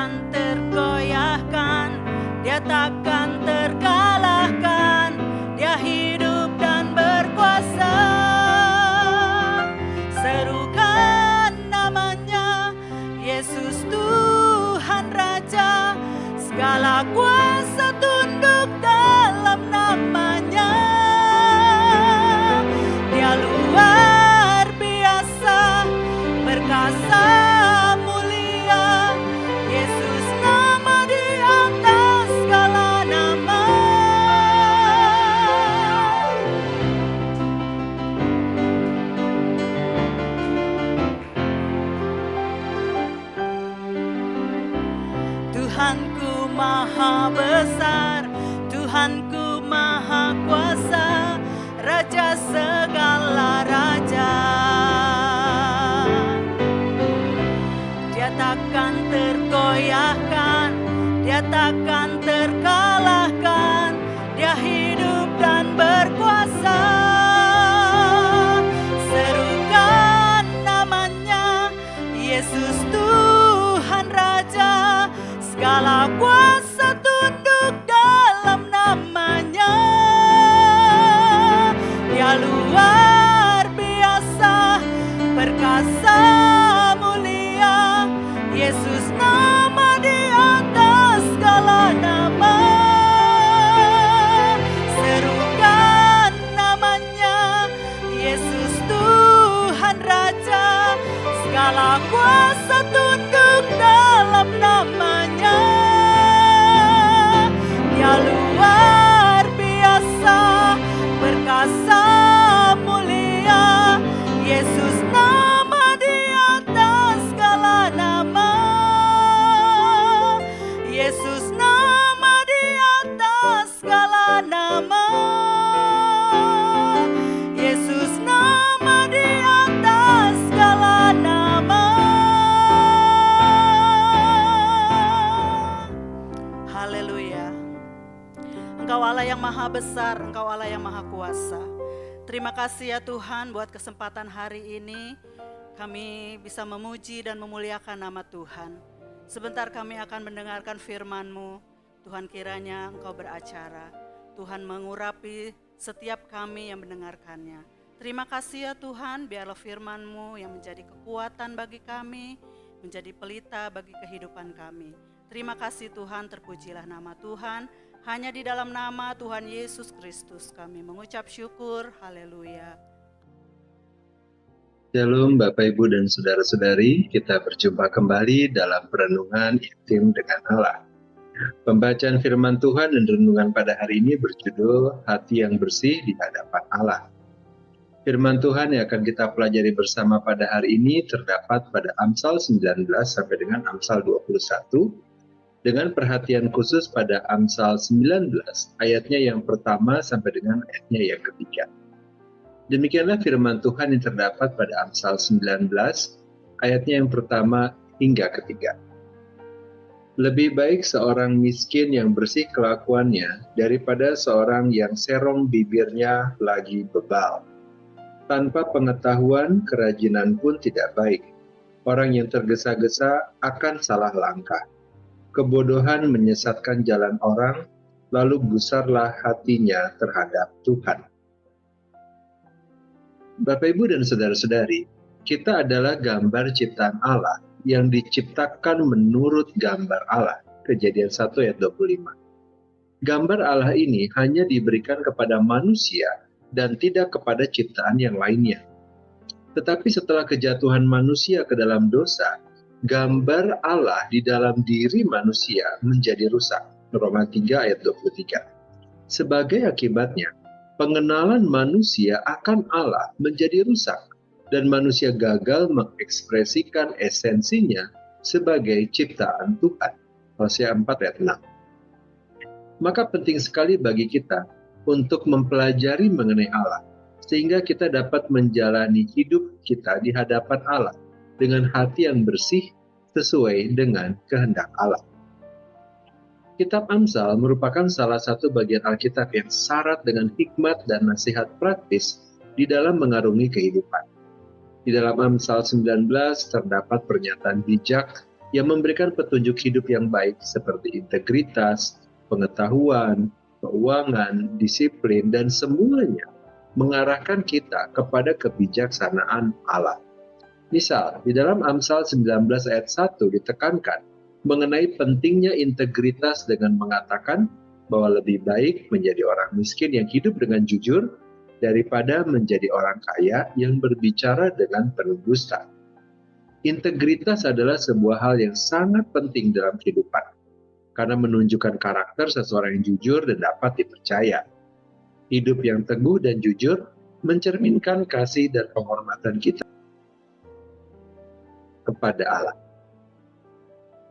takkan tergoyahkan, Dia takkan terkalahkan, Dia hidup dan berkuasa. Serukan namanya, Yesus Tuhan Raja, segala kuasa tunduk dalam namanya. Dia luar biasa, perkasa, mulia, Yesus nama di atas segala nama. Tuhanku maha besar, Tuhanku maha kuasa, Raja segala raja. Dia takkan tergoyahkan, Dia takkan terkalahkan, Dia hidup dan berkuasa. Serukan namanya, Yesus Tuhan Raja, segala kuasa tunduk dalam namanya. Dia luar biasa, perkasa, mulia, Yesus nama di atas segala nama. Serukan namanya, Yesus Tuhan Raja, segala kuasa tunduk dalam namanya. Dia luar biasa, perkasa, mulia, Yesus nama di atas segala nama. Yesus nama di atas segala nama. Yesus nama di atas segala nama. Haleluya. Engkau Allah yang maha besar, Engkau Allah yang maha kuasa. Terima kasih ya Tuhan buat kesempatan hari ini kami bisa memuji dan memuliakan nama Tuhan. Sebentar kami akan mendengarkan firman-Mu. Tuhan kiranya Engkau beracara. Tuhan mengurapi setiap kami yang mendengarkannya. Terima kasih ya Tuhan, biarlah firman-Mu yang menjadi kekuatan bagi kami, menjadi pelita bagi kehidupan kami. Terima kasih Tuhan, terpujilah nama Tuhan. Hanya di dalam nama Tuhan Yesus Kristus kami mengucap syukur. Haleluya. Shalom Bapak Ibu dan Saudara-saudari, kita berjumpa kembali dalam perenungan intim dengan Allah. Pembacaan firman Tuhan dan renungan pada hari ini berjudul Hati yang Bersih di Hadapan Allah. Firman Tuhan yang akan kita pelajari bersama pada hari ini terdapat pada Amsal 19 sampai dengan Amsal 21, dengan perhatian khusus pada Amsal 19 ayatnya yang pertama sampai dengan ayatnya yang ketiga. Demikianlah firman Tuhan yang terdapat pada Amsal 19 ayatnya yang pertama hingga ketiga. Lebih baik seorang miskin yang bersih kelakuannya daripada seorang yang serong bibirnya lagi bebal. Tanpa pengetahuan, kerajinan pun tidak baik. Orang yang tergesa-gesa akan salah langkah. Kebodohan menyesatkan jalan orang, lalu gusarlah hatinya terhadap Tuhan. Bapak, Ibu, dan Saudara-saudari, kita adalah gambar ciptaan Allah yang diciptakan menurut gambar Allah. Kejadian 1 ayat 25. Gambar Allah ini hanya diberikan kepada manusia dan tidak kepada ciptaan yang lainnya. Tetapi setelah kejatuhan manusia ke dalam dosa, gambar Allah di dalam diri manusia menjadi rusak. Roma 3 ayat 23. Sebagai akibatnya, pengenalan manusia akan Allah menjadi rusak dan manusia gagal mengekspresikan esensinya sebagai ciptaan Tuhan. Hosea 4 ayat 6. Maka penting sekali bagi kita untuk mempelajari mengenai Allah, sehingga kita dapat menjalani hidup kita di hadapan Allah dengan hati yang bersih sesuai dengan kehendak Allah. Kitab Amsal merupakan salah satu bagian Alkitab yang syarat dengan hikmat dan nasihat praktis di dalam mengarungi kehidupan. Di dalam Amsal 19 terdapat pernyataan bijak yang memberikan petunjuk hidup yang baik seperti integritas, pengetahuan, keuangan, disiplin, dan semuanya mengarahkan kita kepada kebijaksanaan Allah. Misal, di dalam Amsal 19 ayat 1 ditekankan mengenai pentingnya integritas dengan mengatakan bahwa lebih baik menjadi orang miskin yang hidup dengan jujur daripada menjadi orang kaya yang berbicara dengan penuh dusta. Integritas adalah sebuah hal yang sangat penting dalam kehidupan, karena menunjukkan karakter seseorang yang jujur dan dapat dipercaya. Hidup yang teguh dan jujur mencerminkan kasih dan penghormatan kita kepada Allah.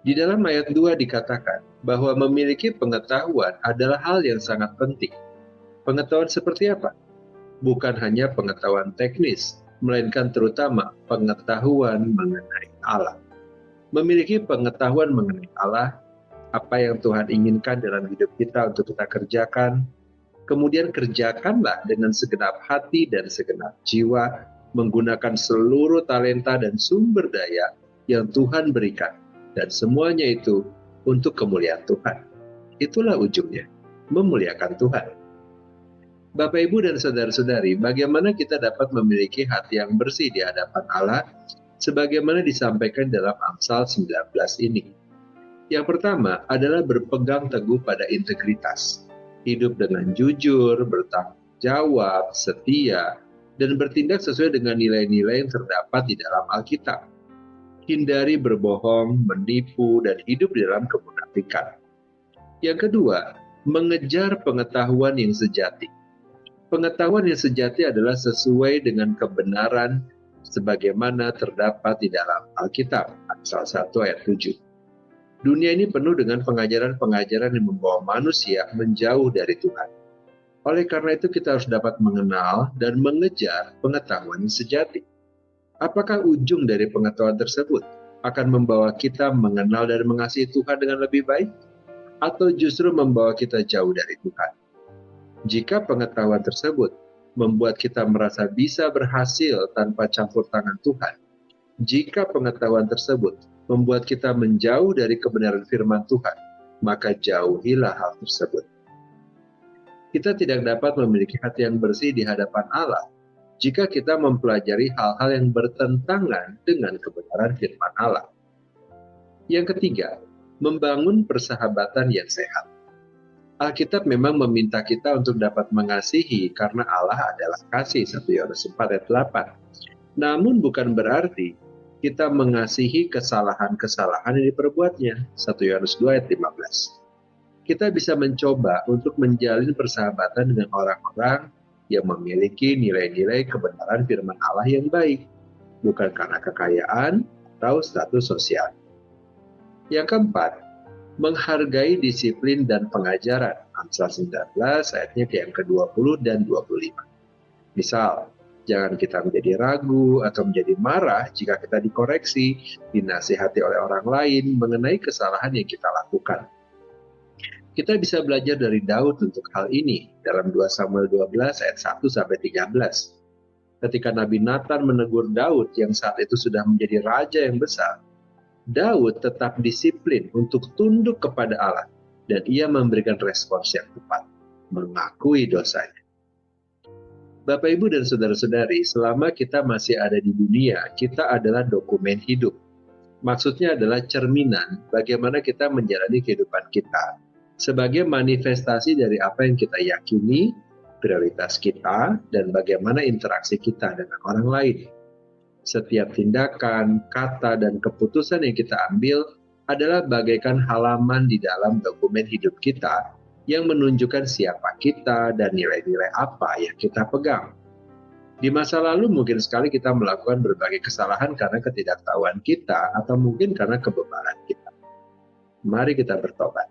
Di dalam ayat 2 dikatakan bahwa memiliki pengetahuan adalah hal yang sangat penting. Pengetahuan seperti apa? Bukan hanya pengetahuan teknis, melainkan terutama pengetahuan mengenai Allah. Memiliki pengetahuan mengenai Allah, apa yang Tuhan inginkan dalam hidup kita untuk kita kerjakan, kemudian kerjakanlah dengan segenap hati dan segenap jiwa, menggunakan seluruh talenta dan sumber daya yang Tuhan berikan, dan semuanya itu untuk kemuliaan Tuhan. Itulah ujungnya, memuliakan Tuhan. Bapak, Ibu, dan saudara-saudari, bagaimana kita dapat memiliki hati yang bersih di hadapan Allah, sebagaimana disampaikan dalam Amsal 19 ini? Yang pertama adalah berpegang teguh pada integritas. Hidup dengan jujur, bertanggung jawab, setia, dan bertindak sesuai dengan nilai-nilai yang terdapat di dalam Alkitab. Hindari berbohong, menipu, dan hidup di dalam kemunafikan. Yang kedua, mengejar pengetahuan yang sejati. Pengetahuan yang sejati adalah sesuai dengan kebenaran sebagaimana terdapat di dalam Alkitab, Amsal 1 ayat 7. Dunia ini penuh dengan pengajaran-pengajaran yang membawa manusia menjauh dari Tuhan. Oleh karena itu kita harus dapat mengenal dan mengejar pengetahuan yang sejati. Apakah ujung dari pengetahuan tersebut akan membawa kita mengenal dan mengasihi Tuhan dengan lebih baik? Atau justru membawa kita jauh dari Tuhan? Jika pengetahuan tersebut membuat kita merasa bisa berhasil tanpa campur tangan Tuhan, jika pengetahuan tersebut membuat kita menjauh dari kebenaran firman Tuhan, maka jauhilah hal tersebut. Kita tidak dapat memiliki hati yang bersih di hadapan Allah jika kita mempelajari hal-hal yang bertentangan dengan kebenaran firman Allah. Yang ketiga, membangun persahabatan yang sehat. Alkitab memang meminta kita untuk dapat mengasihi karena Allah adalah kasih, 1 Yohanes 4 ayat 8. Namun bukan berarti kita mengasihi kesalahan-kesalahan yang diperbuatnya, 1 Yohanes 2 ayat 15. Kita bisa mencoba untuk menjalin persahabatan dengan orang-orang yang memiliki nilai-nilai kebenaran firman Allah yang baik, bukan karena kekayaan atau status sosial. Yang keempat, menghargai disiplin dan pengajaran. Amsal 19 ayatnya yang ke-20 dan 25. Misal, jangan kita menjadi ragu atau menjadi marah jika kita dikoreksi, dinasihati oleh orang lain mengenai kesalahan yang kita lakukan. Kita bisa belajar dari Daud untuk hal ini dalam 2 Samuel 12 ayat 1-13. Ketika Nabi Nathan menegur Daud yang saat itu sudah menjadi raja yang besar, Daud tetap disiplin untuk tunduk kepada Allah dan ia memberikan respons yang tepat, mengakui dosanya. Bapak, Ibu, dan saudara-saudari, selama kita masih ada di dunia, kita adalah dokumen hidup. Maksudnya adalah cerminan bagaimana kita menjalani kehidupan kita sebagai manifestasi dari apa yang kita yakini, prioritas kita, dan bagaimana interaksi kita dengan orang lain. Setiap tindakan, kata, dan keputusan yang kita ambil adalah bagaikan halaman di dalam dokumen hidup kita yang menunjukkan siapa kita dan nilai-nilai apa yang kita pegang. Di masa lalu mungkin sekali kita melakukan berbagai kesalahan karena ketidaktahuan kita atau mungkin karena kebebalan kita. Mari kita bertobat,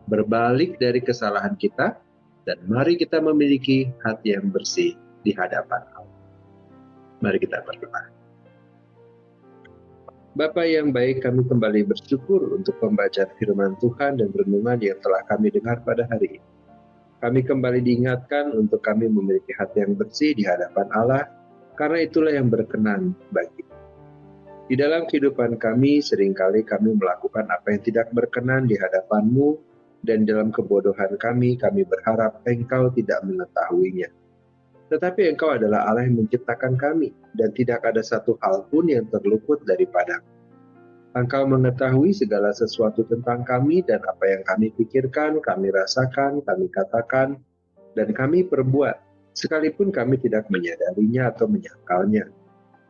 berbalik dari kesalahan kita, dan mari kita memiliki hati yang bersih di hadapan Allah. Mari kita berdoa. Bapa yang baik, kami kembali bersyukur untuk pembacaan firman Tuhan dan renungan yang telah kami dengar pada hari ini. Kami kembali diingatkan untuk kami memiliki hati yang bersih di hadapan Allah, karena itulah yang berkenan bagi. Di dalam kehidupan kami, seringkali kami melakukan apa yang tidak berkenan di hadapan-Mu, dan dalam kebodohan kami berharap Engkau tidak mengetahuinya. Tetapi Engkau adalah Allah yang menciptakan kami, dan tidak ada satu hal pun yang terluput daripada-Mu. Engkau mengetahui segala sesuatu tentang kami, dan apa yang kami pikirkan, kami rasakan, kami katakan, dan kami perbuat, sekalipun kami tidak menyadarinya atau menyangkalnya.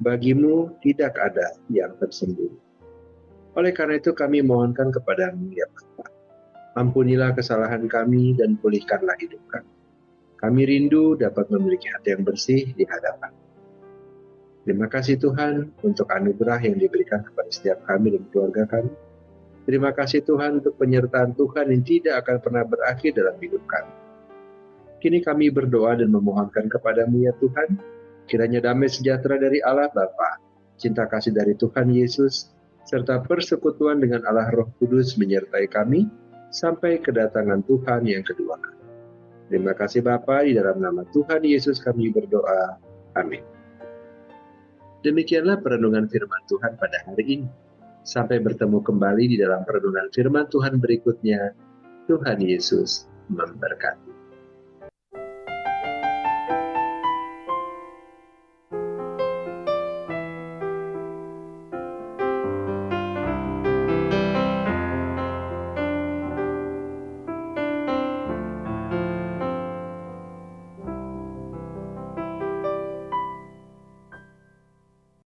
Bagimu tidak ada yang tersembunyi. Oleh karena itu kami mohonkan kepada-Mu, ya Bapa. Ampunilah kesalahan kami dan pulihkanlah hidup kami. Kami rindu dapat memiliki hati yang bersih di hadapan. Terima kasih Tuhan untuk anugerah yang diberikan kepada setiap kami dan keluarga kami. Terima kasih Tuhan untuk penyertaan Tuhan yang tidak akan pernah berakhir dalam hidup kami. Kini kami berdoa dan memohonkan kepada-Mu, ya Tuhan, kiranya damai sejahtera dari Allah Bapa, cinta kasih dari Tuhan Yesus, serta persekutuan dengan Allah Roh Kudus menyertai kami sampai kedatangan Tuhan yang kedua kali. Terima kasih Bapa, di dalam nama Tuhan Yesus kami berdoa. Amin. Demikianlah perenungan firman Tuhan pada hari ini. Sampai bertemu kembali di dalam perenungan firman Tuhan berikutnya. Tuhan Yesus memberkati.